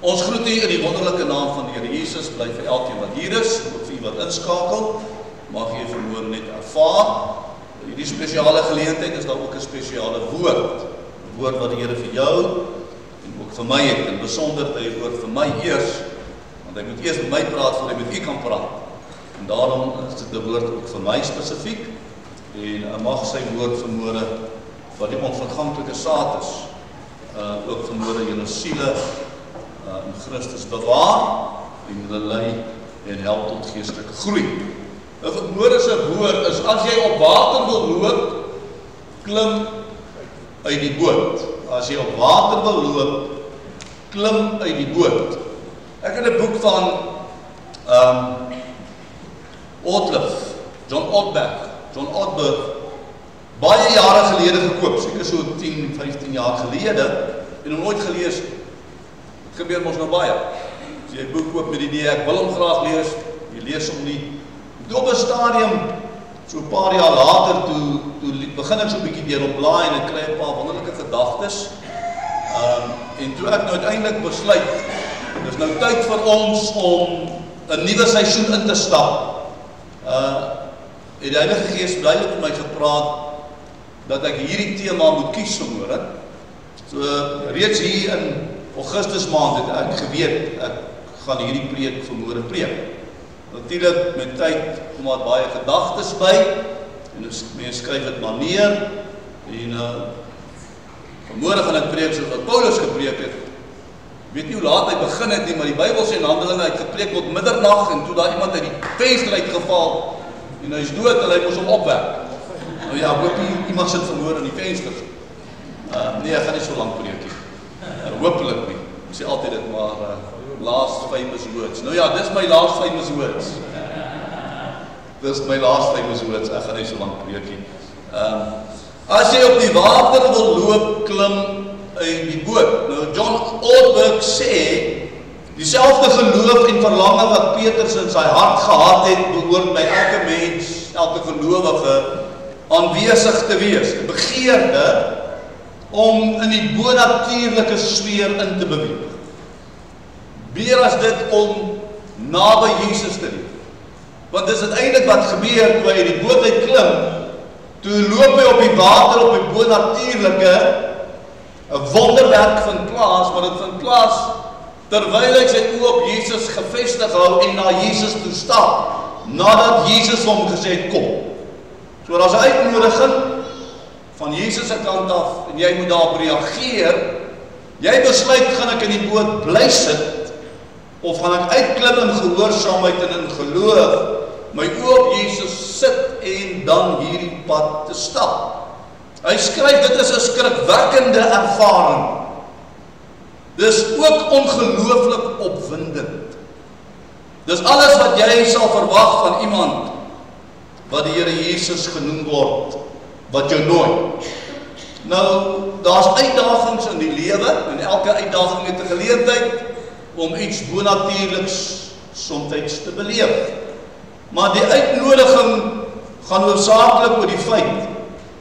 Ons groet u in die wonderlike naam van die Here Jesus, bly vir elkeen wat hier is, ook vir u wat inskakel. Mag jy vermoor net ervaar. Hierdie spesiale geleentheid is daar ook 'n spesiale woord. 'n Woord wat die Here vir jou en ook vir my het. In besonder hy woord vir my eers, want hy moet eers met my praat voor hy met u kan praat. En daarom is dit 'n woord ook vir my spesifiek. En mag sy woord vermoere wat die onverganklike saad is, ook vermoere julle siele in Christus bewaar en julle lei en help tot geestelike groei. 'n vermoere se woord is as jy op water wil loop, klim uit die boot. As jy op water wil loop, klim uit die boot. Ek het 'n boek van John Ortberg, baie jare gelede gekoop, seker so 10, 15 jaar gelede, en hom nooit gelees. Het gebeur mos nou baie. As jy 'n boek koop met die idee, ek wil hom graag lees, jy lees hom nie. Toe op 'n stadium, so 'n paar jaar later, toe begin ek so 'n bietjie deur op blaai en ek kry 'n paar wonderlike gedagtes. En toe ek nou uiteindelik besluit, dis nou tyd vir ons om 'n nuwe seisoen in te stap. Het die Heilige Gees duidelik met my gepraat dat ek hierdie tema moet kies vanmôre. So reeds hier in Augustus maand het ek geweet ek gaan hierdie preek vanmôre preek. Natuurlik met tyd kom daar baie gedagtes by en mense skryf dit maar neer en vanmôre gaan ek preek soos wat Paulus gepreek het. Weet nie hoe laat hy begin het nie, maar die Bybel sê in Handelinge hy het gepreek tot middernag en toe daar iemand uit die venster uitgeval en hy is dood en hy moes hom opwek. Nou ja, hoop iemand sit vanmôre in die venster. Nee, ek gaan nie so lank preek nie. Hopelik nie. Ek sê altyd dit maar last famous words. Nou ja, dis my last famous words. Dis my last famous words. Ek gaan nie so lank preek nie. As jy op die water wil loop, klim uit die boot. Nou John Ortberg sê dieselfde geloof en verlange wat Petrus in sy hart gehad het, behoort by elke mens, elke gelowige aanwesig te wees. 'n begeerte om in die bonatuurlike sfeer in te beweeg. Meer as dit om naby Jesus te leef. Want dis uiteindelik wat gebeur toe hy in die boot uitklim, toe loop hy op die water op die bonatuurlike 'n wonderwerk vind plaas, maar dit vind plaas terwyl hy sy oë op Jesus gefestig hou en na Jesus toe stap, nadat Jesus hom gesê het, kom. So daar's 'n uitnodiging van Jesus se kant af en jy moet daarop reageer. Jy besluit, gaan ek in die boot bly sit of gaan ek uitklim in gehoorsaamheid en in geloof, my oë op Jesus sit en dan hierdie pad te stap. Hy skryf dit is 'n skrikwekkende ervaring. Dis ook ongelooflik opwindend. Dis alles wat jy sal verwag van iemand wat die Here Jesus genoem word, wat jou nooi. Nou, daar's uitdagings in die lewe en elke uitdaging het 'n geleentheid om iets bonatuurliks soms te beleef. Maar die uitnodiging gaan hoofsaaklik oor die feit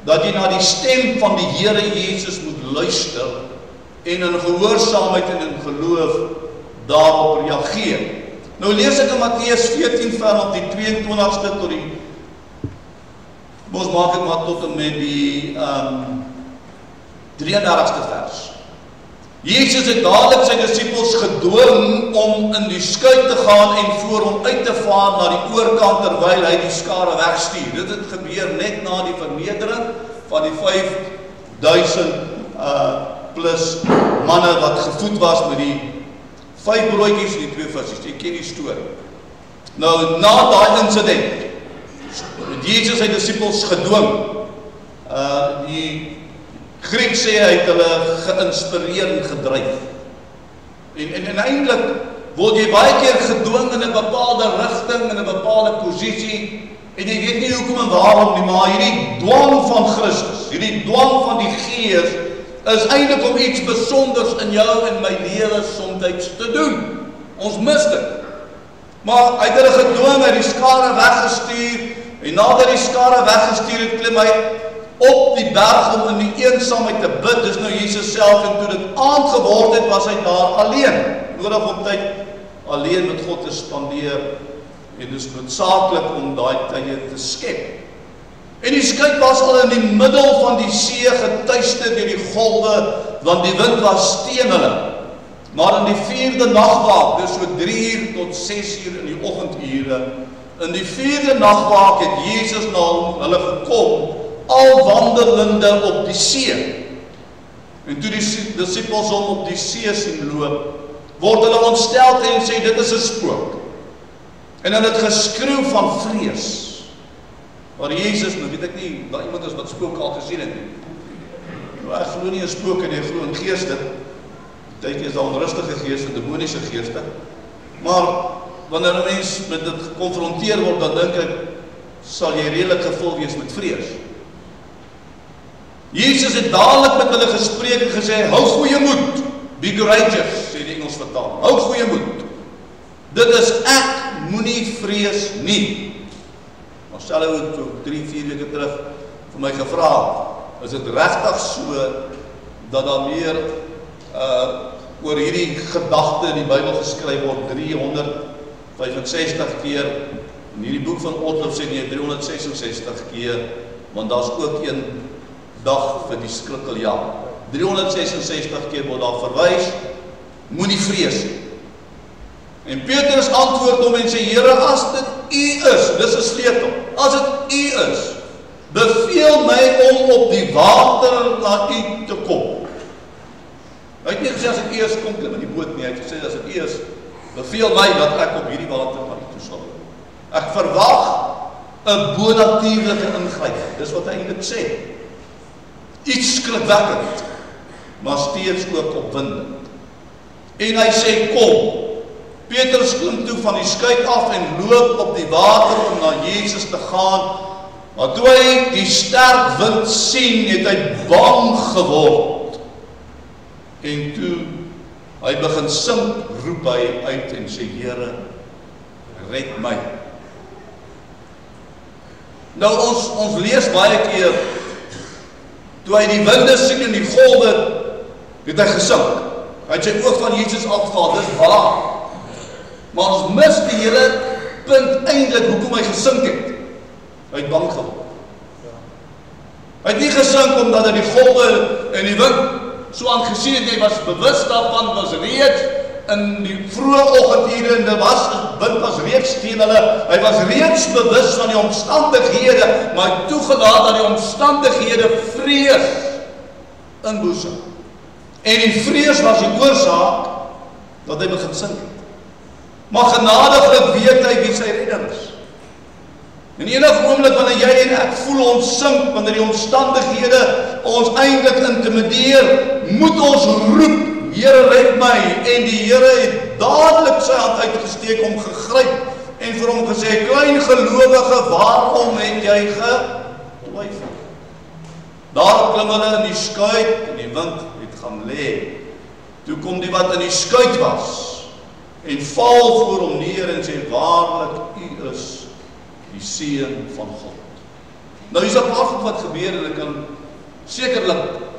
dat jy na die stem van die Here Jesus moet luister en in gehoorsaamheid en in geloof daarop reageer. Nou lees ek in Matteus 14 vanaf die 22ste tot die, ons maak dit maar tot en met die 33ste vers. Jesus het dadelik sy disippels gedwing om in die skuit te gaan en voor hom uit te vaar na die oorkant terwyl hy die skare wegstuur. Dit het gebeur net na die vernedering van die 5000 plus manne wat gevoed was met die 5 broodjies en die 2 visse. Jy ken die storie. Nou, na daai insident het Jesus sy disippels gedwing. Die Griek sê hy het hulle geïnspireer en gedryf. En eintlik word jy baie keer gedwing in 'n bepaalde rigting, in 'n bepaalde posisie, en jy weet nie hoekom en waarom nie, maar hierdie dwang van Christus, hierdie dwang van die Gees, is eintlik om iets besonders in jou en my lewe soms te doen. Ons mis dit. Maar hy het hulle gedwing, hy die skare weggestuur, en nadat die skare weggestuur het, klim hy op die berg om in die eensaamheid te bid. Dis nou Jesus self, en toe dit aand geword het, was hy daar alleen. nodig om tyd alleen met God te spandeer, en dit is noodsaaklik om daai tye te skep. En die skip was al in die middel van die see getuister deur die golwe, want die wind was teen hulle. Maar in die 4de nagwaak, dus so 3 uur tot 6 uur in die oggendure, in die 4de nagwaak het Jesus na hulle gekom, al wandelende op die see. En toe die disippels hom op die see sien loop, word hulle ontsteld en sê, dit is 'n spook. En hulle het geskreeu van vrees. Maar Jesus, nou weet ek nie, daar iemand is wat spooke al gesien het nie. Nou, ek glo nie in spooke nie, ek glo in geeste. Partykeer is daar onrustige geeste, demoniese geeste. Maar wanneer 'n mens met dit gekonfronteer word, dan dink ek, sal jy redelik gevul wees met vrees. Jesus het dadelik met hulle gespreek en gesê, hou goeie moed, be courageous, sê die Engels vertaal. Hou goeie moed. Dit is ek, moenie vrees nie. Marcelo het so 3-4 weke terug vir my gevra, is dit regtig so dat daar meer oor hierdie gedagte in die Bybel geskryf word 365 keer, in hierdie boek van Otlof sê nie 366 keer, want daar is ook een dag vir die skrikkeljaar. 366 keer word daar verwys, moenie vrees. En Petrus antwoord hom en sê, Here, as dit U is, dis 'n sleutel, as dit U is, beveel my om op die water na U te kom. Hy het nie gesê as ek eers kom klim in die boot nie, hy het gesê as ek eers beveel my dat ek op hierdie water na U toe sal. Ek verwag 'n bonatuurlike ingryping. Dis wat hy eintlik sê. Iets skrikwekkend, maar steeds ook opwindend. En hy sê kom. Petrus klim toe van die skuit af en loop op die water om na Jesus te gaan. Maar toe hy die sterk wind sien, het hy bang geword. En toe hy begin sink, roep hy uit en sê, Here, red my. Nou ons lees baie keer, toe hy die winde sien en die golwe, het hy gesink. Hy het sy oog van Jesus afgehaal, dis waar. Maar ons mis die hele punt eintlik hoekom hy gesink het. Hy het bang geword. Hy het nie gesink omdat hy die golwe en die wind so aangesien het, hy was bewus daarvan, was reeds in die vroeë oggendure en die wind was reeds teen hulle, hy was reeds bewus van die omstandighede, maar hy toegelaat dat die omstandighede vrees inboesem. En die vrees was die oorsaak dat hy begin sink het. Maar genadiglik weet hy wie sy redder is. En enige oomblik wanneer jy en ek voel ons sink, wanneer die omstandighede ons eintlik intimideer, moet ons roep, Here red my, en die Here het dadelik sy hand uitgesteek om gegryp en vir hom gesê, klein gelowige, waarom het jy getwyfel? Daar klim hulle in die skuit en die wind het gaan lê. Toe kom die wat in die skuit was en val voor hom neer en sê, waarlik, U is die Seun van God. Nou is 'n paar goed wat gebeur en ek kan sekerlik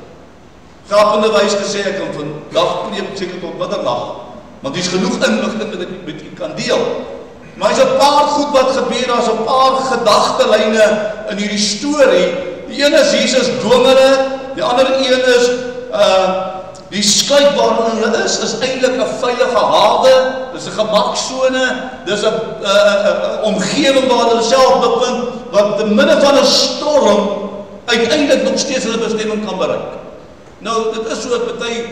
grapende wys gesê, ek kan vandag preek seker tot middernag, want dis genoeg inligting wat ek met u kan deel. Maar is 'n paar goed wat gebeur, daar's 'n paar gedagtelyne in hierdie storie. Die een is Jesus dwing hulle, die ander een is die skuit waarin hulle is eintlik 'n veilige hawe, dis 'n gemaksone, dis 'n omgewing waar hulle self bevind, wat te midde van 'n storm uiteindelik nog steeds hulle bestemming kan bereik. Nou, dit is so dat party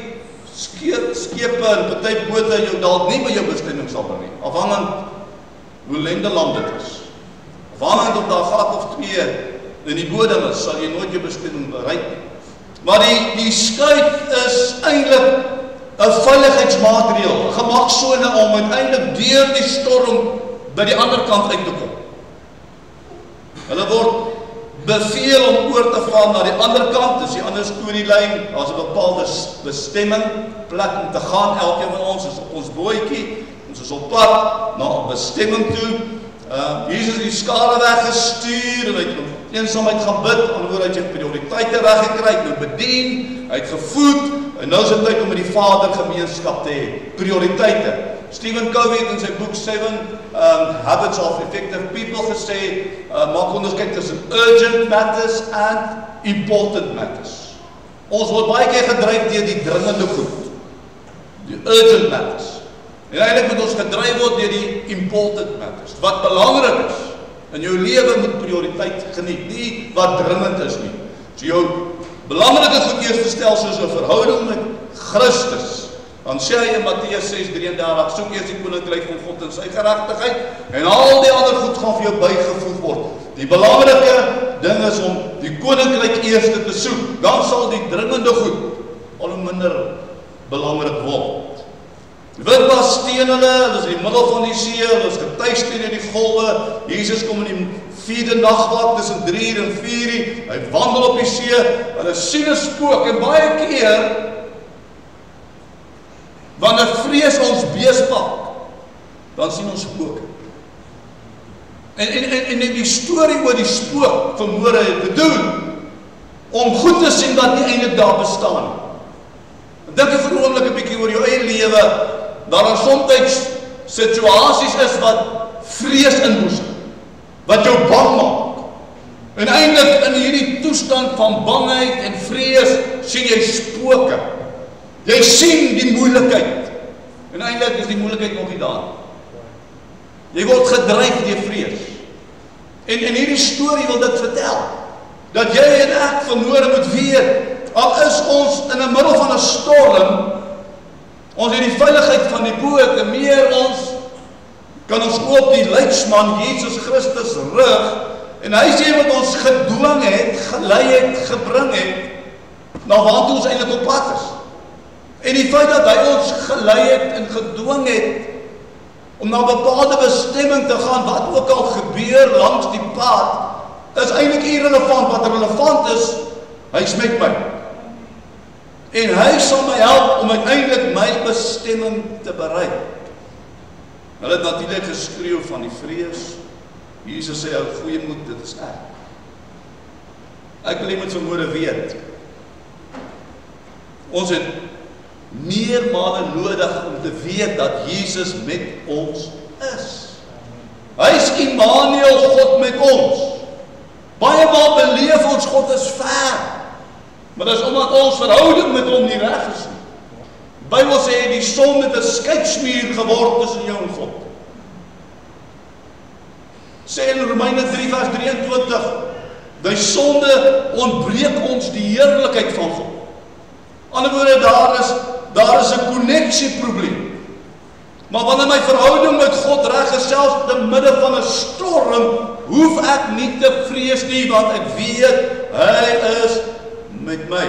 skepe en party bote jou dalk nie by jou bestemming sal bring nie, afhangend hoe lendeland dit is. Afhangend of daar gat of 2 in die bodem is, sal jy nooit jou bestemming bereik nie. Maar die skuit is eintlik 'n veiligheidsmaatreël, 'n gemaksone om uiteindelik deur die storm by die ander kant uit te kom. Hulle word beveel om oor te val na die ander kant, dis die ander storielyn, daar's 'n bepaalde bestemming, plek om te gaan, elkeen van ons is op ons bootjie, ons is op pad na 'n bestemming toe. Jesus het die skare weggestuur, en hy het eensaamheid gaan bid, anderwoorde hy het prioriteite weggekry, nou bedien, hy het gevoed, En nou is dit tyd om met die Vader gemeenskap te hê, prioriteite. Stephen Covey het in sy boek 7 Habits of Effective People gesê, maak onderskeid tussen urgent matters and important matters. Ons word baie keer gedryf deur die dringende goed, die urgent matters. En eintlik moet ons gedryf word deur die important matters. Wat belangrik is in jou lewe moet prioriteit geniet, nie wat dringend is nie. So jou belangrike goed eers te stel soos 'n verhouding met Christus. Dan sê hy in Matteus 6:33, soek eers die koninkryk van God en sy geregtigheid en al die ander goed gaan vir jou bygevoeg word. Die belangrike ding is om die koninkryk eers te soek. Dan sal die dringende goed al hoe minder belangrik word. Witwas teen hulle is in die middel van die see, hulle is getuig teen die golwe. Jesus kom in die 4de nagwak tussen 3 en 4, hy wandel op die see, hulle sien 'n spook en baie keer wanneer vrees ons beespak, dan sien ons spooke. En die storie oor die spook vermoere het te doen om goed te sien wat nie eintlik daar bestaan nie. Dink vir 'n oomblik 'n bietjie oor jou eie lewe. Daar is soms situasies is wat vrees inboesem, wat jou bang maak. En eintlik in hierdie toestand van bangheid en vrees sien jy spooke. Jy sien die moeilikheid. En eintlik is die moeilikheid nog nie daar. Jy word gedryf deur vrees. En hierdie storie wil dit vertel. Dat jy en ek vermoere moet weet, al is ons in die middel van 'n storm, ons het die veiligheid van die boot, en meer ons kan ons op die leidsman Jesus Christus rug, en hy sê wat ons gedwing het, gelei het, gebring het, na waartoe ons eintlik op pad is. En die feit dat hy ons gelei het en gedwing het, om na 'n bepaalde bestemming te gaan, wat ook al gebeur langs die pad, is eintlik irrelevant. Wat relevant is, hy's met my. En hy sal my help om uiteindelik my bestemming te bereik. Hulle het natuurlik geskreeu van die vrees. Jesus sê, hou goeie moed, dit is ek. Ek wil jy moet vermoere weet. Ons het meermale nodig om te weet dat Jesus met ons is. Hy is Immanuel, God met ons. Baie maal beleef ons God is ver. Maar dit is omdat ons verhouding met hom nie reg is nie. Die Bybel sê die son het 'n skeidsmuur geword tussen jou en God. Sê in Romeine 3 vers 23, die sonde ontbreek ons die heerlikheid van God. Aan die ander woorde, daar is 'n koneksieprobleem. Maar wanneer my verhouding met God reg is, selfs te midde van 'n storm, hoef ek nie te vrees nie, want ek weet hy is met my.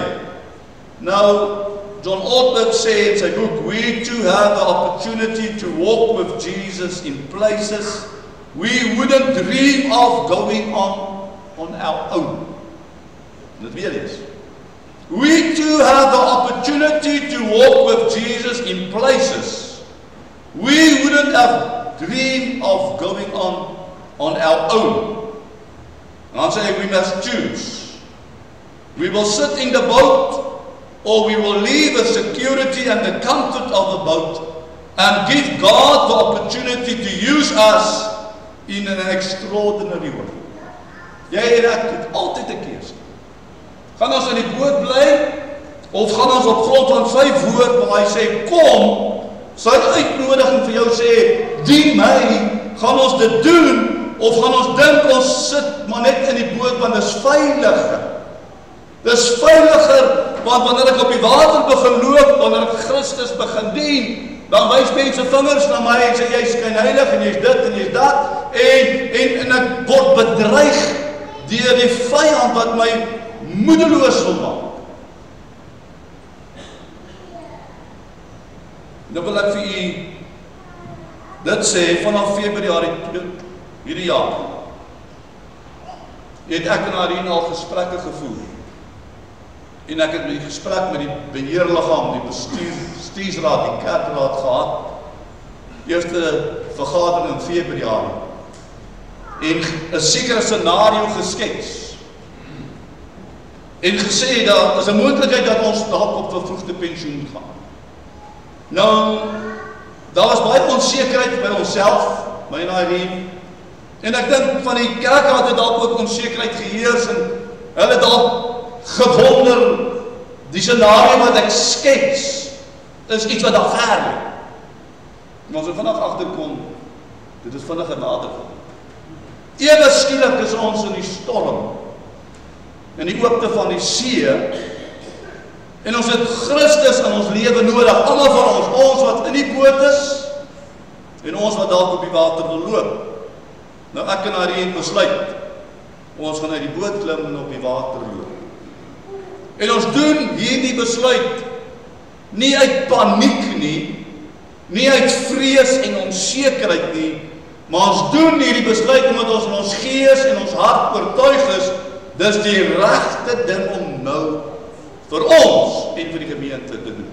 Nou, John Ortberg sê in sy boek, we too have the opportunity to walk with Jesus in places we wouldn't dream of going on our own. Dit weer eens. We too have the opportunity to walk with Jesus in places we wouldn't have dreamed of going on our own. En dan sê hy, we must choose. We will sit in the boat, or we will leave the security and the comfort of the boat and give God the opportunity to use us in an extraordinary way. Jy en ek het altyd 'n keuse. Gaan ons in die boot bly, of gaan ons op grond van sy woord waar hy sê, kom, sy uitnodiging vir jou sê, dien my, gaan ons dit doen, of gaan ons dink ons sit maar net in die boot, want dit is veiliger. Dis veiliger, want wanneer ek op die water begin loop, wanneer ek Christus begin dien, dan wys mense vingers na my en sê, jy is skynheilig en jy is dit en jy is dat, en ek word bedreig deur die vyand wat my moedeloos wil maak. Nou wil ek vir u dit sê, vanaf Februarie hierdie jaar, het ek en Arien al gesprekke gevoer. En ek het die gesprek met die beheerliggaam, die bestuursraad, die kerkraad gehad. Eerste vergadering in Februarie. En 'n sekere scenario geskets. en gesê, daar is 'n moontlikheid dat ons dalk op vervroegde pensioen moet gaan. Nou, daar was baie onsekerheid by onsself, by Irene, en ek dink van die kerk het dalk ook onsekerheid geheers, en hulle dalk gewonder, die scenario wat ek skets, is iets wat daar ver lê. En ons het vinnig agterkom, dit is vinniger nader. Ewe skielik is ons in die storm, in die oopte van die see, en ons het Christus in ons lewe nodig, almal van ons wat in die boot is, en ons wat dalk op die water wil loop. Nou ek en Irene besluit, ons gaan uit die boot klim en op die water loop. En ons doen hierdie besluit, nie uit paniek nie, nie uit vrees en onsekerheid nie, maar ons doen hierdie besluit omdat ons in ons gees en ons hart oortuig is, dis die regte ding om nou vir ons en vir die gemeente te doen.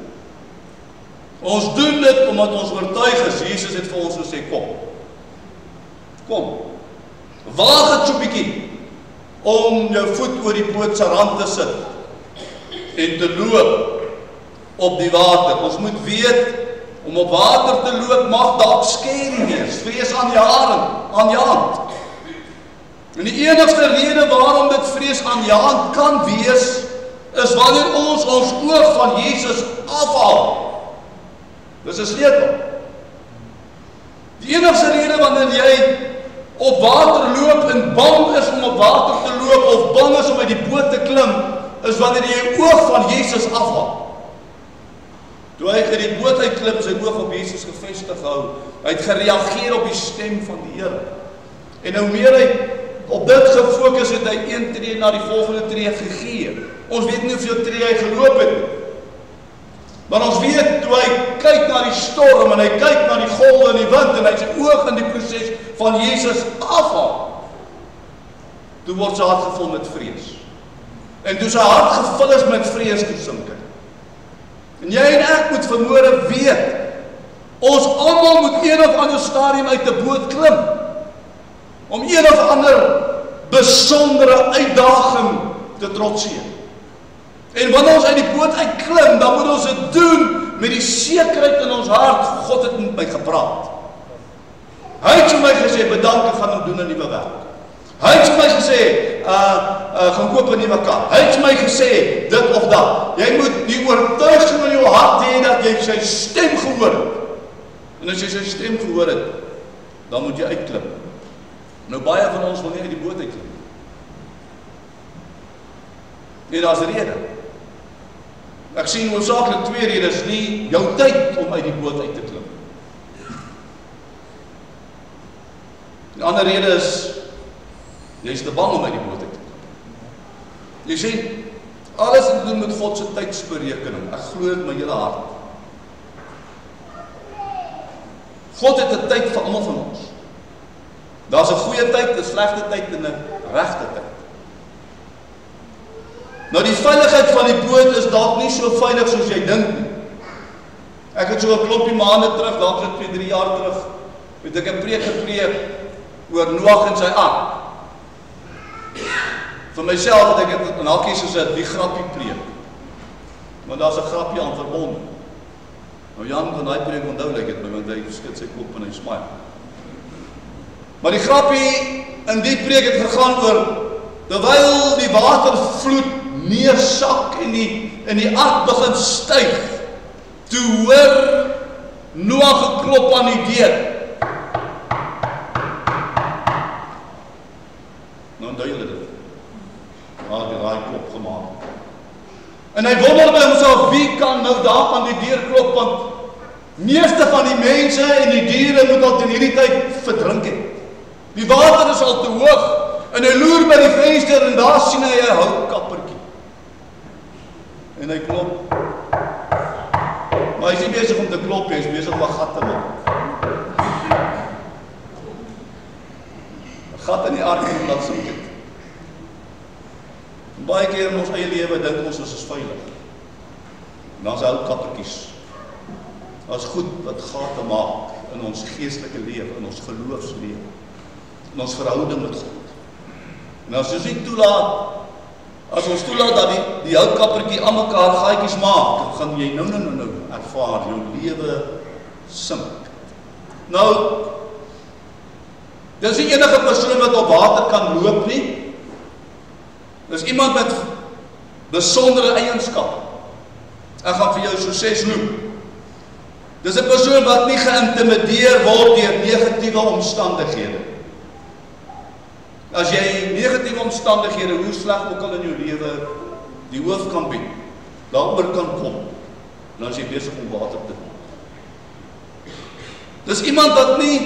Ons doen dit omdat ons oortuig is, Jesus het vir ons gesê, kom, waag het so bietjie, om jou voet oor die boot se rand te sit, en te loop op die water. Ons moet weet, om op water te loop mag dalk skerry wees, vrees aanjaend. En die enigste rede waarom dit vrees aanjaend kan wees, is wanneer ons oog van Jesus afhaal. Dis 'n sleutel. Die enigste rede wanneer jy op water loop en bang is om op water te loop, of bang is om uit die boot te klim, is wanneer jy oog van Jesus afhaal. Toe hy uit die boot uitklim, sy oog op Jesus gefestig hou, hy het gereageer op die stem van die Here. En nou meer hy op dit gefokus het, hy een tree na die volgende tree gegee. Ons weet nie hoeveel tree hy geloop het nie. Maar ons weet, toe hy kyk na die storm, en hy kyk na die golwe en die wind, en hy sy oog in die proses van Jesus afhaal, toe word sy hart gevul met vrees. En toe sy hart gevul is met vrees, toe sink hy. En jy en ek moet vanmôre weet, ons almal moet een of ander stadium uit die boot klim, om een of ander besondere uitdaging te trotseer. En wanneer ons uit die boot uitklim, dan moet ons dit doen met die sekerheid in ons hart, God het met my gepraat. Hy het vir my gesê, bedank, ek gaan hom doen 'n nuwe werk. Hy het vir my gesê, gaan koop 'n nuwe kar. Hy het vir my gesê, dit of dat. Jy moet die oortuiging in jou hart hê dat jy sy stem gehoor het. En as jy sy stem gehoor het, dan moet jy uitklim. Nou baie van ons wil nie uit die boot uitklim. Nee, daar's 'n rede. Ek sien hoofsaaklik 2 redes, nie jou tyd om uit die boot uit te klim. Die ander rede is, jy is te bang om uit die boot uit te klim. Jy sien, alles het te doen met God se tydsberekening. Ek glo dit met my hele hart. God het 'n tyd vir almal van ons. Daar's 'n goeie tyd, 'n slegte tyd en 'n regte tyd. Nou die veiligheid van die boot is dalk nie so veilig soos jy dink nie. Ek het so 'n klompie maande terug, dalk so 2-3 jaar terug, het ek 'n preek gepreek oor Noag en sy ark. Vir myself het ek dit in hakkies gesit, die grappie preek. Maar daar's 'n grappie aan verbonde. Nou Jan van daai preek onthou lyk dit my, want hy skud sy kop en hy smile. Maar die grappie in die preek het gegaan oor, terwyl die watervloed neersak en die ark begin styg, toe hoor Noag geklop aan die deur. Nou onthou julle dit. Daai klop gemaak. En hy wonder by homself, wie kan nou daar aan die deur klop, want meeste van die mense en die diere moet al teen hierdie tyd verdrink het. Die water is al te hoog, en hy loer by die venster, en daar sien hy 'n houtkappertjie. En hy klop. Maar hy is nie besig om te klop, hy is besig om 'n gat te maak. 'n Gat in die ark en laat sink het. Baie keer in ons eie lewe dink ons is veilig. En dan is houtkappertjies. Daar's goed wat gate maak in ons geestelike lewe, in ons geloofslewe, in ons verhouding met God. En as ons nie toelaat, As ons toelaat dat die houtkappertjie aan mekaar gaatjies maak, dan gaan jy nou ervaar jou lewe sink. Nou, dis nie enige persoon wat op water kan loop nie. Dis iemand met besondere eienskappe. Ek gaan vir jou so 6 noem. Dis 'n persoon wat nie geïntimideer word deur negatiewe omstandighede. As jy negatiewe omstandighede, hoe sleg ook al in jou lewe, die hoof kan bied, daaroor kan kom, dan is jy besig om water te doen. Dis iemand wat nie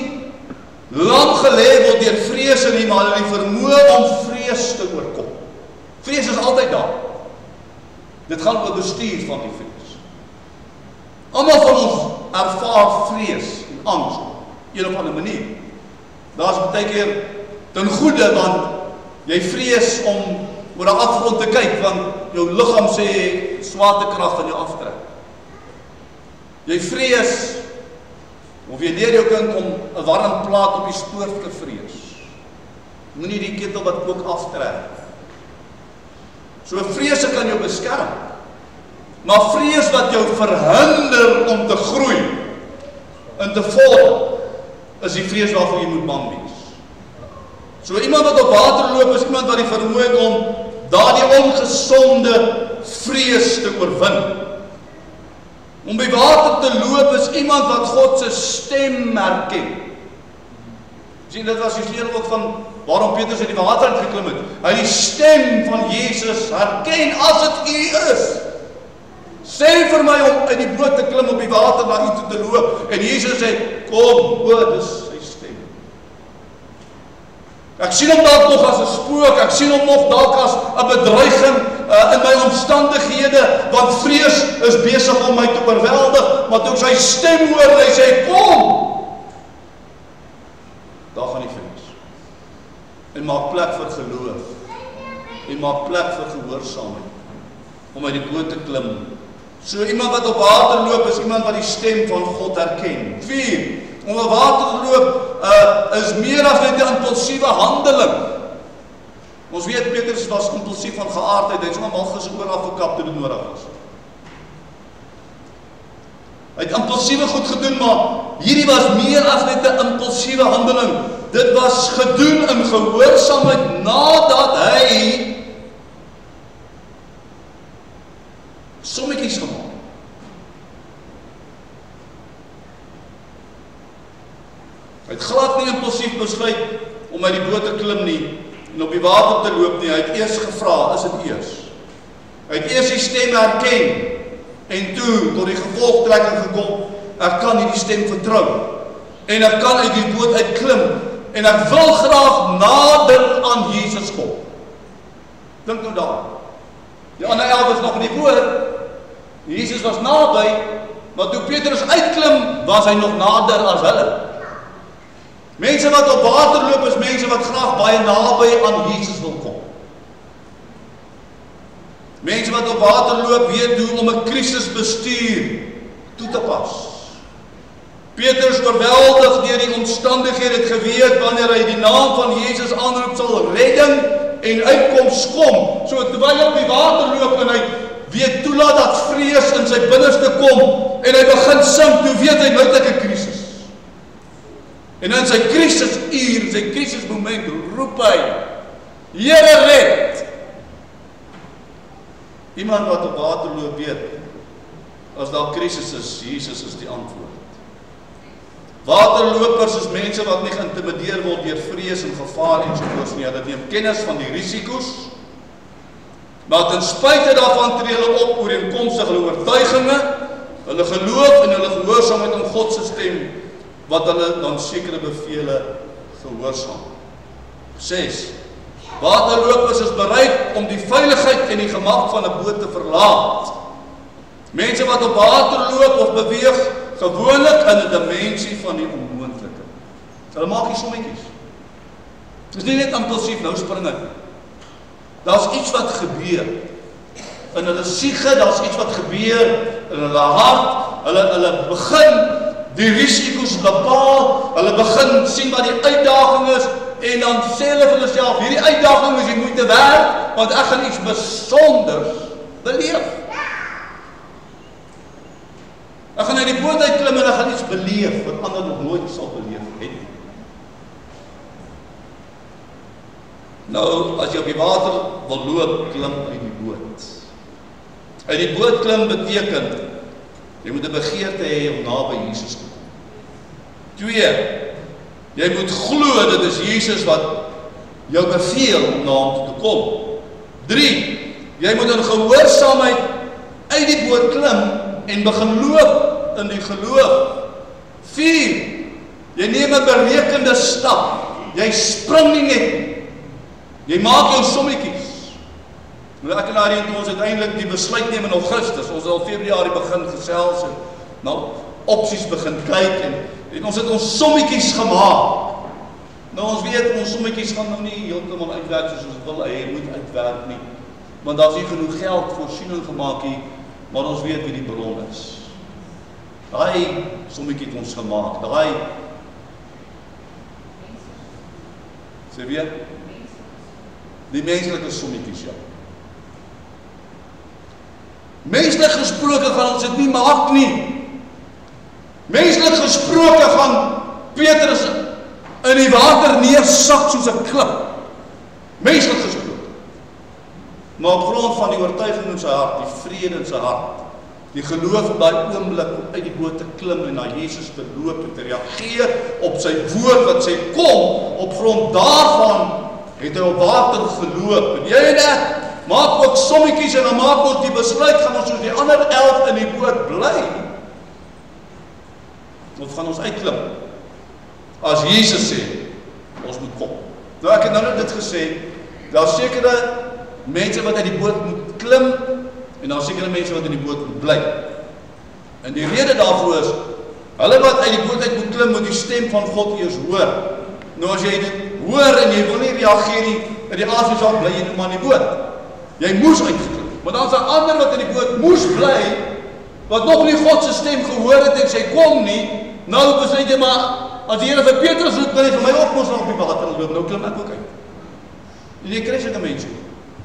lang gelê word deur vrees nie, maar hulle die vermoë om vrees te oorkom. Vrees is altyd daar. Dit gaan oor bestuur van die vrees. Almal van ons ervaar vrees en angs op een of ander manier. Daar's baie keer ten goeie, want jy vrees om oor 'n afgrond te kyk, want jou liggaam sê swaartekrag gaan jou aftrek. Jy vrees, of jy leer jou kind om 'n warm plaat op die stoof te vrees. Moenie die ketel wat kook aftrek. So vrese kan jou beskerm. Maar vrees wat jou verhinder om te groei en te volg, is die vrees waarvoor jy moet bang wees. So iemand wat op water loop, is iemand wat die vermoë het om daardie ongesonde vrees te oorwin. Om by water te loop is iemand wat God se stem herken. Sien, dit was die sleutel ook van waarom Petrus uit die water uitgeklim het. Hy die stem van Jesus herken as dit U is. Sê vir my om uit die boot te klim op die water na U toe te loop. En Jesus sê, kom, dis sy stem. Ek sien hom dalk nog as 'n spook, ek sien hom nog dalk as 'n bedreiging in my omstandighede, want vrees is besig om my te oorweldig, maar toe ek sy stem hoor, hy sê, kom! Daar gaan die vrees. En maak plek vir geloof. En maak plek vir gehoorsaamheid. Om uit die boot te klim. So iemand wat op water loop, is iemand wat die stem van God herken. 4. Om op water te loop, is meer as net 'n impulsiewe handeling. Ons weet Petrus was impulsief van geaardheid, hy het sommer mal gesoor afgekap toe dit nodig was. Hy het impulsiewe goed gedoen, maar hierdie was meer as net 'n impulsiewe handeling. Dit was gedoen in gehoorsaamheid nadat hy sommetjies gemaak. Hy het glad nie impulsief besluit om uit die boot te klim nie en op die water te loop nie. Hy het eers gevra, is dit eers? Hy het eers die stem herken en toe tot die gevolgtrekking gekom, ek kan hierdie stem vertrou en ek kan uit die boot uitklim en ek wil graag nader aan Jesus kom. Dink nou daar. Die ander 11 is nog in die boot. Jesus was naby, maar toe Petrus uitklim, was hy nog nader as hulle. Mense wat op water loop is mense wat graag baie naby aan Jesus wil kom. Mense wat op water loop weet hoe om 'n krisisbestuur toe te pas. Petrus oorweldig deur die omstandighede het geweet wanneer hy die naam van Jesus aanroep sal redding en uitkoms kom. So terwyl hy op die water loop en hy weet toelaat dat vrees in sy binneste kom en hy begin sink, toe weet hy nou het ek 'n krisis. En in sy krisisuur, sy krisismoment, roep hy, Here red! Iemand wat op water loop weet, as daar krisis is, Jesus is die antwoord. Waterlopers is mense wat nie geïntimideer word deur vrees en gevaar ensovoorts nie. Hulle neem kennis van die risiko's, maar ten spyte daarvan tree hulle op ooreenkomstig hulle oortuiginge, hulle geloof en hulle gehoorsaamheid aan God se stem, wat hulle dan sekere bevele gehoorsaam. 6. Waterlopers is bereid om die veiligheid en die gemak van 'n boot te verlaat. Mense wat op water loop of beweeg, gewoonlik in 'n dimensie van die onmoontlike. Hulle maak nie sommetjies. Dit is nie net impulsief nou spring ek. Daar's iets wat gebeur. In hulle siege, daar's iets wat gebeur in hulle hart. Hulle begin die risiko's bepaal, hulle begin sien wat die uitdaging is, en dan sê hulle vir hulle self, hierdie uitdaging is die moeite werd, want ek gaan iets besonders beleef. Ek gaan uit die boot uitklim en ek gaan iets beleef wat ander nog nooit sal beleef het. Nou, as jy op die water wil loop, klim uit die boot. Uit die boot klim beteken, jy moet 'n begeerte hê om naby Jesus te kom. 2, jy moet glo dit is Jesus wat jou beveel om na hom toe te kom. 3, jy moet in gehoorsaamheid uit die boot klim en begin loop in die geloof. 4, jy neem 'n berekende stap. Jy spring nie net. Jy maak jou sommetjies. Nou ek en Arie toe ons uiteindelik die besluit neem in Augustus. Ons al Februarie begin gesels en nou opsies begin kyk en ons het ons sommetjies gemaak. Nou ons weet ons sommetjies gaan nou nie heeltemal uitwerk soos ons wil hê moet uitwerk nie. Want daar's nie genoeg geld voorsiening gemaak nie, maar ons weet wie die bron is. Daai sommetjie het ons gemaak. Daai sê weer die menslike sommetjies, ja. Menslik gesproke gaan ons dit nie maak nie. Menslik gesproke gaan Petrus in die water neersak soos 'n klip. Menslik gesproke. Maar op grond van die oortuiging in sy hart, die vrede in sy hart, die geloof op daai oomblik om uit die boot te klim en na Jesus te loop en te reageer op sy woord wat sê kom, op grond daarvan het hy op water geloop. En jy en ek maak ook sommetjies en dan maak ons die besluit, gaan ons soos die ander 11 in die boot bly? Of gaan ons uitklim? As Jesus sê, ons moet kom. Nou ek het nou net dit gesê, daar sekere mense wat uit die boot moet klim, en daar sekere mense wat in die boot moet bly. En die rede daarvoor is, hulle wat uit die boot uit moet klim, moet die stem van God eers hoor. Nou as jy dit hoor en jy wil nie reageer nie, in die aardse bly jy nou maar in die boot. Jy moes uitgeklim. Maar dan is daar ander wat in die boot moes bly, wat nog nie God se stem gehoor het en sê kom nie, nou besluit jy maar, as die Here vir Petrus roep, wil hy vir my op ons op die water loop, nou klim ek ook uit. En jy kry sulke mense,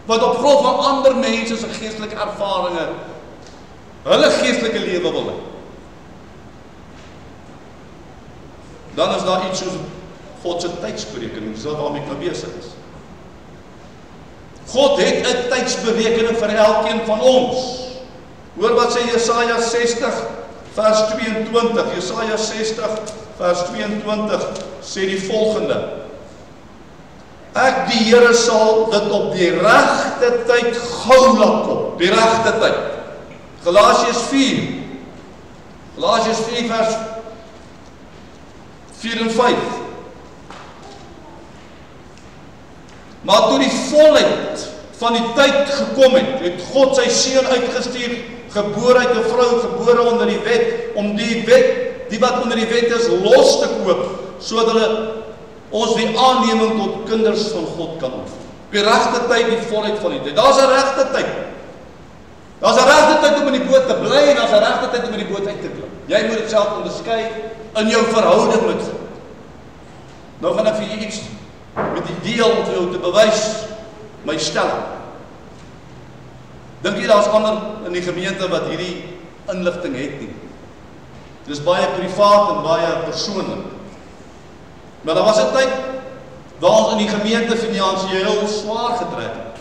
wat op grond van ander mense se geestelike ervarings, hulle geestelike lewe wil hê. Dan is daar iets soos God se tydsberekening, so waarmee ek nou besig is. God het 'n tydsberekening vir elkeen van ons. Hoor wat sê Jesaja 60 vers 22. Jesaja 60 vers 22 sê die volgende: Ek die Here sal dit op die regte tyd gou laat kom. Die regte tyd. Galasiërs 4 vers 4 en 5. Maar toe die volheid van die tyd gekom het God sy seun uitgestuur, gebore uit 'n vrou, gebore onder die wet, om die wet, die wat onder die wet is, los te koop, sodat hulle ons die aanneming tot kinders van God kan ontvang. Die regte tyd, die volheid van die tyd. Daar's 'n regte tyd. Daar's 'n regte tyd om in die boot te bly en daar's 'n regte tyd om in die boot uit te klim. Jy moet dit self onderskei in jou verhouding met God. Nou gaan ek vir julle iets met die deel om vir jou te bewys my stelling. Dink jy daar's ander in die gemeente wat hierdie inligting het nie? Dit is baie privaat en baie persoonlik. Maar daar was 'n tyd waar ons in die gemeente finansiëel swaar getrek het.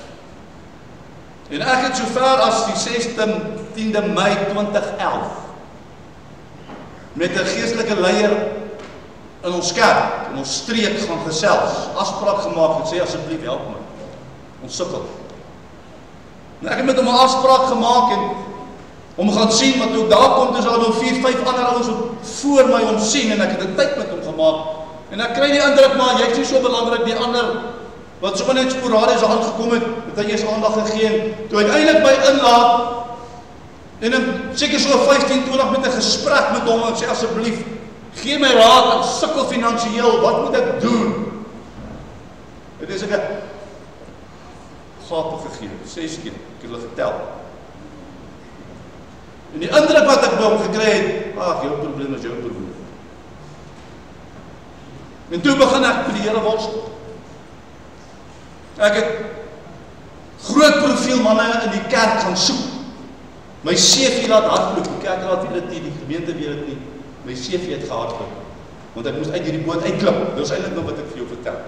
En ek het sover as die 16de Mei 2011 met 'n geestelike leier in ons kerk, in ons streek gaan gesels, afspraak gemaak en sê asseblief help my. Ons sukkel. Nou ek het met hom 'n afspraak gemaak en om gaan sien, maar toe ek daar kom, is daar nou 4-5 ander ouens wat voor my om sien en ek het 'n tyd met hom gemaak. En ek kry die indruk, maar jy's nie so belangrik, die ander wat sommer net sporadies aangekom het, het hy eers aandag gegee en toe uiteindelik by inlaat en seker so 15-20 met 'n gesprek met hom en sê asseblief gee my raad, ek sukkel finansiëel, wat moet ek doen? Dit is ek gape gegee, 6 keer, ek het hulle vertel. En die indruk wat ek by hom gekry het, ag, jou probleem is jou probleem. En toe begin ek met die Here worstel. Ek het groot profiel manne in die kerk gaan soek. My CV laat hardloop, die kerk laat weet dit nie, die gemeente weet dit nie. My CV het gehardloop, want ek moes uit hierdie boot uitklim. Dis eintlik nou wat ek vir jou vertel.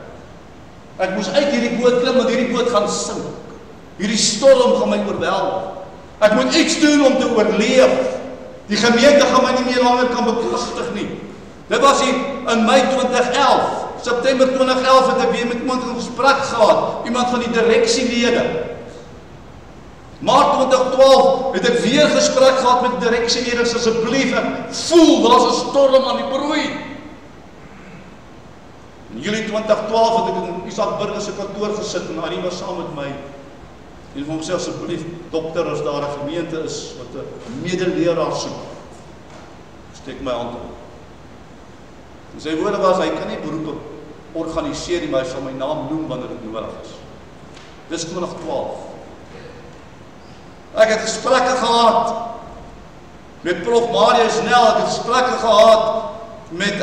Ek moes uit hierdie boot klim, want hierdie boot gaan sink. Hierdie storm gaan my oorweldig. Ek moet iets doen om te oorleef. Die gemeente gaan my nie meer langer kan bekostig nie. Dit was hier in Mei 2011. September 2011 het ek weer met iemand in gesprek gehad. Iemand van die direksielede. Maart 2012 het ek weer gesprek gehad met die direksielede. Asseblief, ek voel daar's 'n storm aan die broei. In Julie 2012 het ek in Isak Burger se kantoor gesit en Annie was saam met my. En vir homself asseblief, dokter, as daar 'n gemeente is wat 'n medeleraar soek, steek my hand op. En sy woorde was, hy kan nie beroepe organiseer nie, maar hy sal my naam noem wanneer dit nodig is. Dis 2012. Ek het gesprekke gehad met Prof. Marius Nel, ek het gesprekke gehad met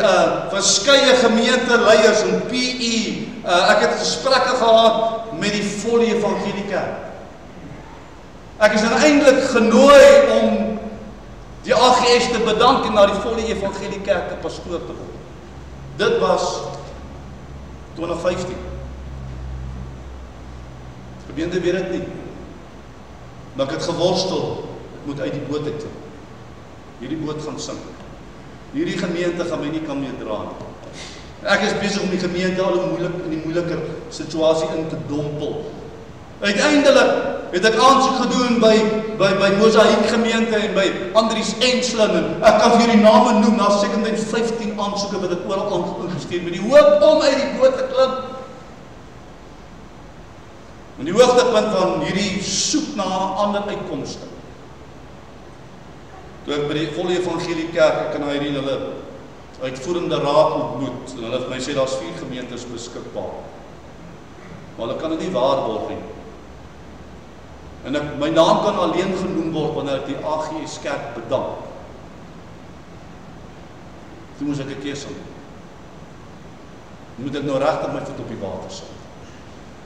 verskeie gemeenteleiers in PE, ek het gesprekke gehad met die volle evangelie kerk. Ek is uiteindelik genooi om die AGS te bedank en na die volle evangelie kerk te pastoor te word. Dit was 2015. Gemeente weet dit nie. Maar ek het geworstel, ek moet uit die boot uitklim. Hierdie boot gaan sink. Hierdie gemeente gaan my nie kan meer dra nie. Ek is besig om die gemeente al in die moeiliker situasie in te dompel. Uiteindelik het ek aansoek gedoen by Mosaïek gemeente en by Andries Enslin en ek kan vir die name noem, na seker 15 aansoeke wat ek oral ingestuur met die hoop om uit die boot te klim. En die hoogtepunt van hierdie soek na ander uitkomste. Toe ek by die volle evangelie kerk, ek en Irene hulle uitvoerende raad ontmoet en hulle het my sê daar's 4 gemeentes beskikbaar. Maar hulle kan dit nie waarborg nie. En my naam kan alleen genoem word wanneer ek die AGS kerk bedank. Toe moes ek 'n keuse maak. Moet ek nou regtig my voet op die water sit?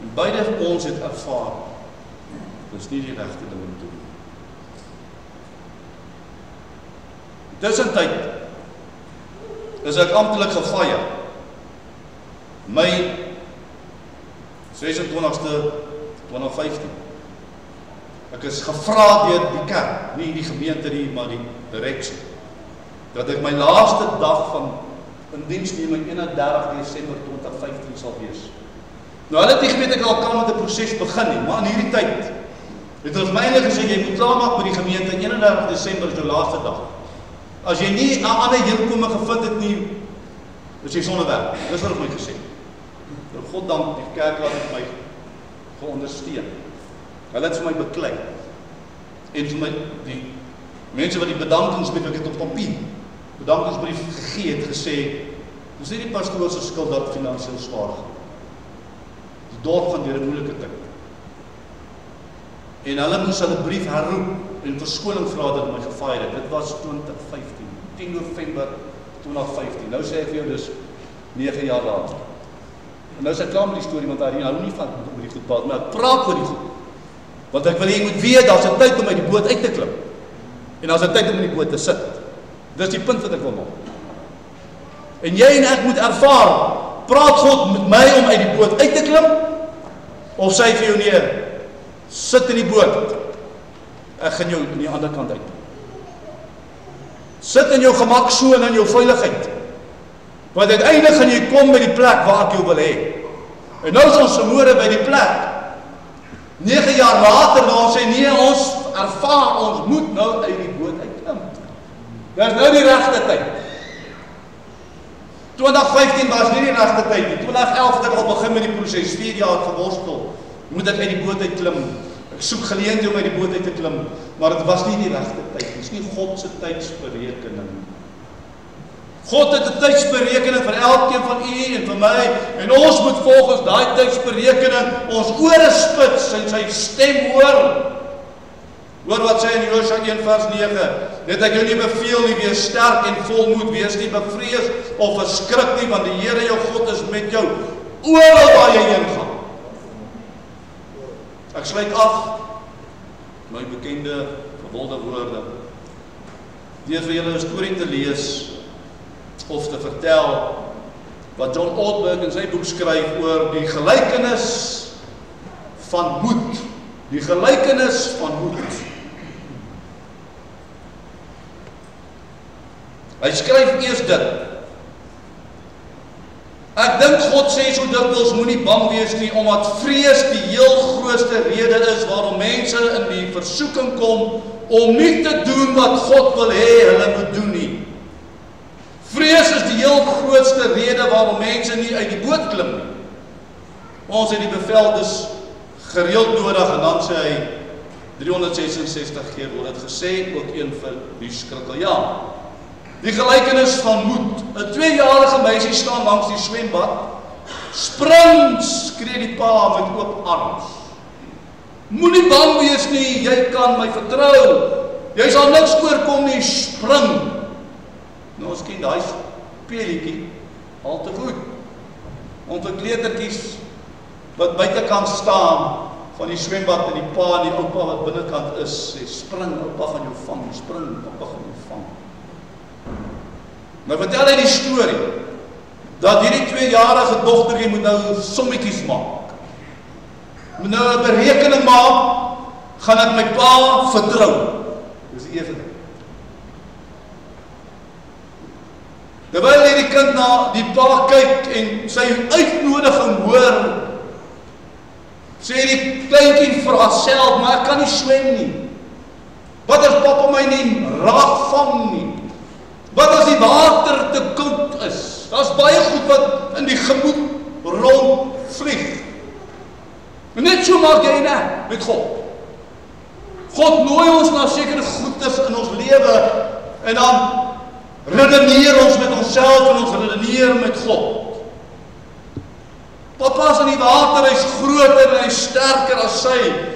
En beide van ons het ervaar, dis nie die regte ding om te doen. Tussentyd is ek amptelik gefire. Mei 26ste 2015. Ek is gevra deur die kerk, nie die gemeente nie, maar die direksie, dat ek my laaste dag van in diensneming 31 Desember 2015 sal wees. Nou hulle het nie geweet ek al kan met 'n proses begin nie, maar in hierdie tyd het hulle vir my eintlik gesê jy moet klaarmaak met die gemeente 31 Desember is jou laaste dag. As jy nie 'n ander heenkome gevind het nie, is jy sonder werk. Dis wat hulle my gesê. Nou God dank, die kerk het my geondersteun. Hulle het vir my beklei. En vir my, die mense wat die bedankingsbrief, ek het op papier, bedankingsbrief gegee het gesê, dis nie die pastoor se skuld dat finansiëel swaar gaan. Die dorp gaan deur 'n moeilike tyd. En hulle moes hulle brief herroep en verskoning vra dat my gefire het. Dit was 2015, 10 November 2015. Nou sê ek vir jou, dis 9 jaar later. En nou is ek klaar met die storie, want Irene hou nie van oor die goed praat, maar ek praat oor die goed. Want ek wil jy moet weet, daar's 'n tyd om uit die boot uit te klim. En daar's 'n tyd om in die boot te sit. Dis die punt wat ek wil maak. En jy en ek moet ervaar, praat God met my om uit die boot uit te klim, of sê vir jou nee, sit in die boot, ek gaan jou aan die ander kant uit. Sit in jou gemak so en in jou veiligheid. Want uiteindelik gaan jy kom by die plek waar ek jou wil hê. En nou is ons vanmôre by die plek. 9 jaar later, nou ons sê nee, ons ervaar, ons moet nou uit die boot uitklim. Dis nou die regte tyd. 2015 was nie die regte tyd nie. 2011 het ek al begin met die proses, 4 jaar geworstel. Moet ek uit die boot uitklim? Ek soek geleenthede om uit die boot uit te klim, maar dit was nie die regte tyd. Dit is nie God se tydsberekening. God het 'n tydsberekening vir elkeen van u en vir my, en ons moet volgens daai tydsberekening ons ore spits en sy stem hoor. Hoor wat sê in Josua 1 vers 9, net ek jou nie beveel nie, wees sterk en volmoed, wees nie bevrees of verskrik nie, want die Here jou God is met jou, oral waar jy heen gaan. Ek sluit af my bekende gewilde woorde deur vir julle 'n storie te lees of te vertel wat John Ortberg in sy boek skryf oor die gelykenis van moed. Die gelykenis van moed. Hy skryf eers dit. Ek dink God sê so dikwels moenie bang wees nie, omdat vrees die heel grootste rede is waarom mense in die versoeking kom om nie te doen wat God wil hê hulle moet doen nie. Vrees is die heel grootste rede waarom mense nie uit die boot klim nie. Ons het die bevel dus gereeld nodig en dan sê hy 366 keer word dit gesê, ook een vir die skrikkeljaan. Die gelykenis van moed. 'n 2-jarige meisie staan langs die swembad. Spring, skree die pa met oop arms. Moenie bang wees nie, jy kan my vertrou. Jy sal niks oorkom nie, spring. Nou ons ken daai speelietjie al te goed. Om vir kleutertjies wat buitekant staan van die swembad en die pa en die oupa wat binnekant is, sê spring, oupa gaan jou vang, spring, oupa gaan jou vang. Nou vertel hy die storie dat hierdie 2-jarige dogtertjie moet nou sommetjies maak. Moet nou 'n berekening maak, gaan ek my pa vertrou. Dis die eerste ding. Terwyl hierdie kind na die pa kyk en sy uitnodiging hoor, sê die kleintjie vir haarself, maar ek kan nie swem nie. Wat as papa my nie raak vang nie? Wat as die water te koud is? Daar's baie goed wat in die gemoed rondvlieg. Net so maak jy net met God. God nooi ons na sekere goedes in ons lewe en dan redeneer ons met onsself en ons redeneer met God. Papa's in die water, hy's groter en hy's sterker as sy.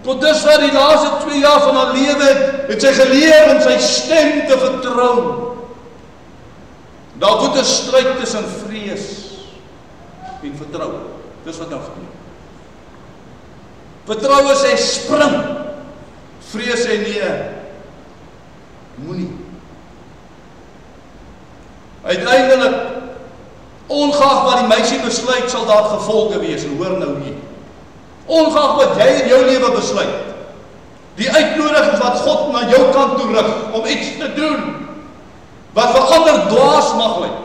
Tot dusver die laaste 2 jaar van haar lewe het sy geleer in sy stem te vertrou. Daar word 'n stryd tussen vrees en vertrou. Dis wat nou gebeur. Vertroue sê spring. Vrees sê nee, moenie. Uiteindelik, ongeag wat die meisie besluit, sal daar gevolge wees. En hoor nou hier. Ongeag wat jy in jou lewe besluit, die uitnodiging wat God na jou kant toe rig om iets te doen wat vir ander dwaas mag lyk,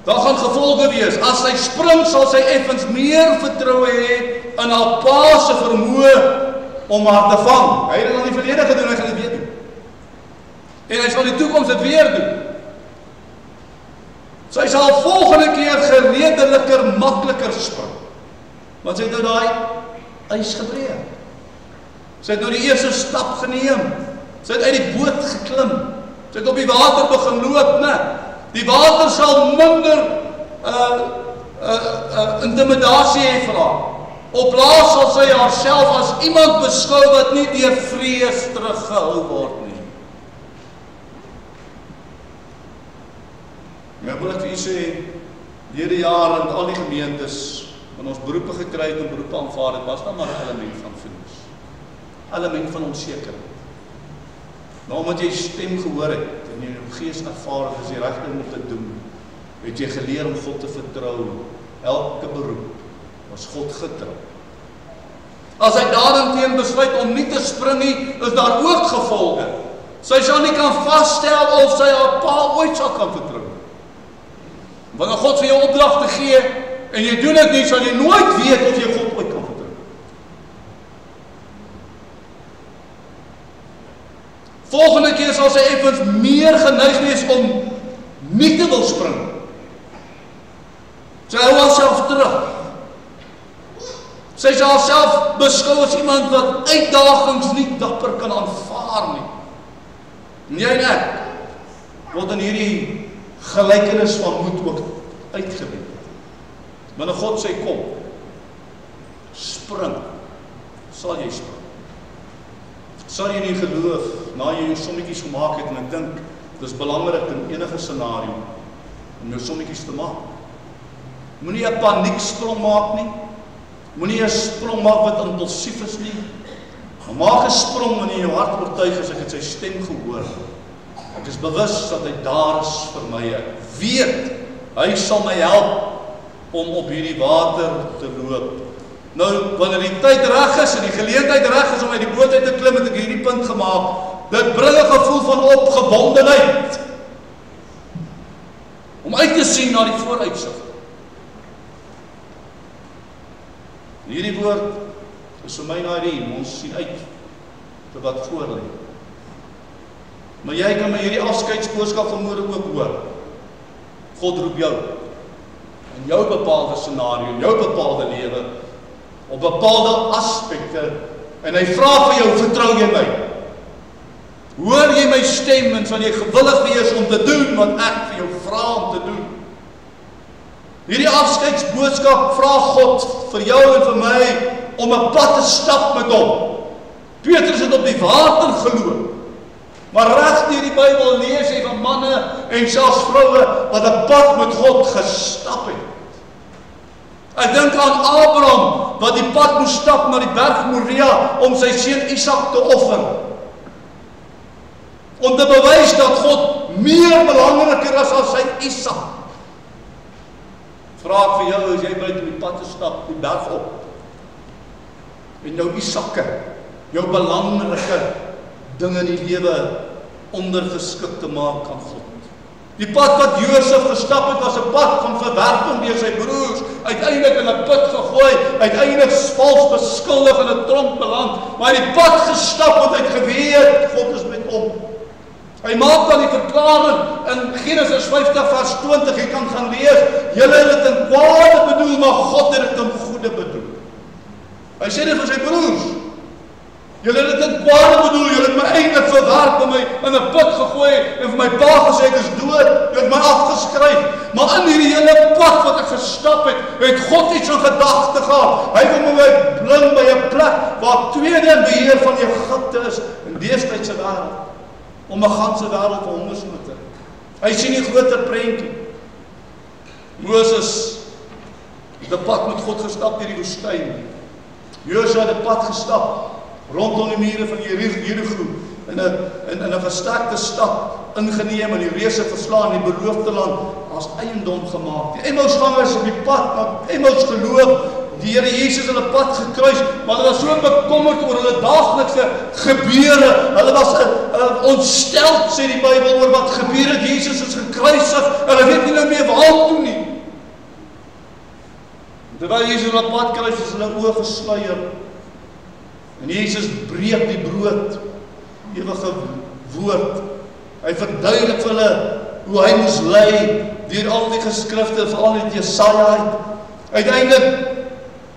daar gaan gevolge wees. As sy spring, sal sy effens meer vertroue hê in haar pa se vermoë om haar te vang. Hy het dit al in die verlede gedoen, hy gaan dit weer doen. En hy sal in die toekoms dit weer doen. Sy sal volgende keer geredeliker, makliker spring. Want sy het nou daai ys gebreek. Sy het nou die eerste stap geneem. Sy het uit die boot geklim. Sy het op die water begin loop, né? Die water sal minder intimidasie hê vir haar. Op plaas sal sy haarself as iemand beskou wat nie deur vrees teruggehou word nie. Maar wil ek vir u sê, hierdie jaar in al die gemeentes, in ons beroepe gekry het en beroepe aanvaar het, was daar maar 'n element van vrees. Element van onsekerheid. Nou omdat jy stem gehoor het en jy jou gees ervaar het, is die regte ding om te doen, het jy geleer om God te vertrou. Elke beroep was God getrou. As hy daarteen besluit om nie te spring nie, is daar ook gevolge. Sy sal nie kan vasstel of sy haar pa ooit sal kan vertrou. Wanneer God vir jou opdrag te gee en jy doen dit nie, sal jy nooit weet of jy God ooit kan vertrou. Volgende keer sal sy effens meer geneig wees om nie te wil spring. Sy hou haarself terug. Sy sal haarself beskou as iemand wat uitdagings nie dapper kan aanvaar nie. En jy en ek word in hierdie gelykenis van moed ook uitgebeeld. Wanneer God sê kom, spring, sal jy spring. Sal jy nie geloof, na jy jou sommetjies gemaak het, en ek dink, dit is belangrik in enige scenario, om jou sommetjies te maak. Moenie 'n panieksprong maak nie. Moenie 'n sprong maak wat impulsief is nie. Maar maak 'n sprong wanneer jou hart oortuig is, ek het sy stem gehoor. Ek is bewus dat hy daar is vir my. Ek weet, hy sal my help om op hierdie water te loop. Nou, wanneer die tyd reg is en die geleentheid reg is om uit die boot uit te klim, het ek hierdie punt gemaak. Dit bring 'n gevoel van opgewondenheid. Om uit te sien na die vooruitsig. Hierdie woord is vir my na die, ons sien uit vir wat voor lê. Maar jy kan met hierdie afskeidsboodskap vanmôre ook hoor. God roep jou in jou bepaalde scenario, in jou bepaalde lewe, op bepaalde aspekte, en hy vra vir jou, vertrou jy my? Hoor jy my stem en sal jy gewillig wees om te doen wat ek vir jou vra om te doen? Hierdie afskeidsboodskap vra God vir jou en vir my om 'n pad te stap met hom. Petrus het op die water geloop. Maar reg deur die Bybel lees jy van manne en selfs vroue wat 'n pad met God gestap het. Ek dink aan Abraham wat die pad moes stap na die berg Moria om sy seun Isak te offer. Om te bewys dat God meer belangriker is as sy Isak. Vra ek vir jou, as jy buite op die pad te stap, die berg op, en jou Isakke, jou belangrike dinge in die lewe ondergeskik te maak aan God. Die pad wat Josef gestap het, was 'n pad van verwerping deur sy broers, uiteindelik in 'n put gegooi, uiteindelik vals beskuldig in 'n tronk beland, maar die pad gestap want hy het geweet, God is met hom. Hy maak dan die verklaring in Genesis 50 vers 20, jy kan gaan lees, julle het dit in kwade bedoel, maar God het dit in goeie bedoel. Hy sê dit vir sy broers, julle het dit in kwade bedoel, julle het my eintlik verwerp en my in 'n put gegooi en vir my pa gesê ek is dood, julle het my afgeskryf, maar in hierdie hele pad wat ek gestap het, het God iets in gedagte gehad. Hy wil my bring by 'n plek waar tweede in beheer van Egipte is in deestydse wêreld. Om 'n ganse wêreld vir hongersnood. Hy sien die groter prentjie. Moses het 'n pad met God gestap deur die woestyn. Josua het 'n pad gestap rondom die mure van Jerigo in 'n versterkte stad ingeneem en die reëse verslaan in die beloofde land as eiendom gemaak. Die Emmausgangers op die pad na Emmaus geloop, die Here Jesus in 'n pad gekruis, maar hulle was so bekommerd oor hulle daaglikse gebeure. Hulle was ontsteld, sê die Bybel, oor wat gebeur het. Jesus is gekruisig, hulle weet nie nou meer waar toe nie. Terwyl Jesus op pad kruis is hulle oë gesluier. En Jesus breek die brood, ewige woord. Hy verduidelik vir hulle hoe hy moes ly deur al die geskrifte, veral uit Jesaja. Uiteindelik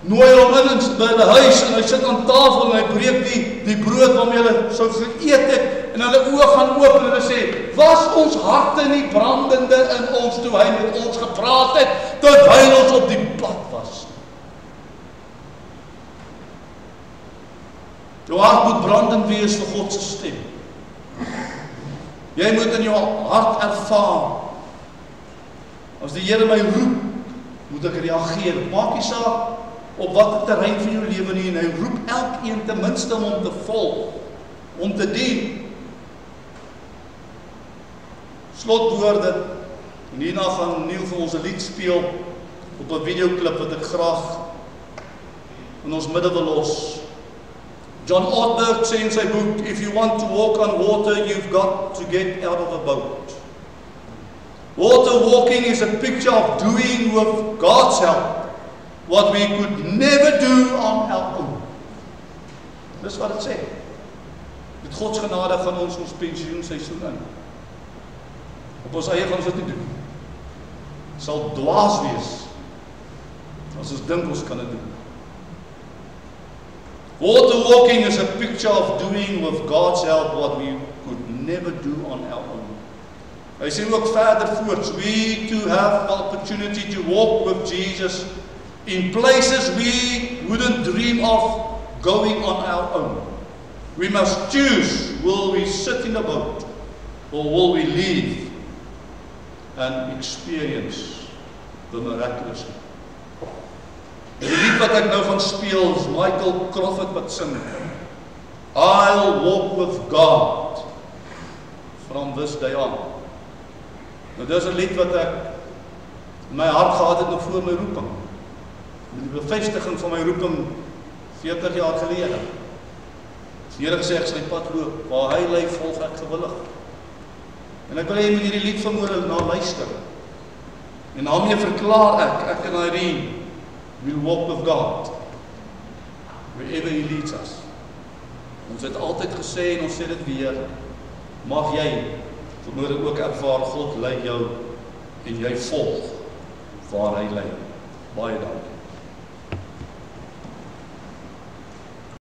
nooi hom in by die huis en hy sit aan tafel en hy breek die brood waarmee hulle sou geëet het en hulle oë gaan oop en hulle sê, was ons harte nie brandende in ons toe hy met ons gepraat het, terwyl ons op die pad was? Jou hart moet brandend wees vir God se stem. Jy moet in jou hart ervaar, as die Here my roep, moet ek reageer. Maak nie saak op watter terrein van jou lewe nie, en hy roep elkeen ten minste om te volg, om te dien. Slotwoorde, en hierna gaan Neil vir ons 'n lied speel op 'n videoklip wat ek graag in ons midde wil los. John Ortberg sê in sy boek, if you want to walk on water, you've got to get out of a boat. Water walking is a picture of doing with God's help what we could never do on our own. Dis wat dit sê. Met God se genade gaan ons pensioenseisoen in. Op ons eie gaan ons dit nie doen. Sal dwaas wees as ons dink ons kan dit doen. Water walking is a picture of doing with God's help what we could never do on our own. Hy sê ook verder voort, we too have the opportunity to walk with Jesus in places we wouldn't dream of going on our own. We must choose, will we sit in a boat or will we leave and experience the miraculous? Die lied wat ek nou gaan speel is Michael Crawford wat sing I'll walk with God from this day on. Nou dis 'n lied wat ek in my hart gehad het nog voor my roeping. Die bevestiging van my roeping 40 jaar gelede. Die Here gesê ek sal die pad loop, waar hy lei volg ek gewillig. En ek wil hê jy moet hierdie lied vanmôre na luister. En daarmee verklaar ek en Irene, we'll walk with God, wherever He leads us. Ons het altyd gesê en ons sê dit weer, mag jy vanmôre ook ervaar, God lei jou en jy volg waar hy lei. Baie dankie.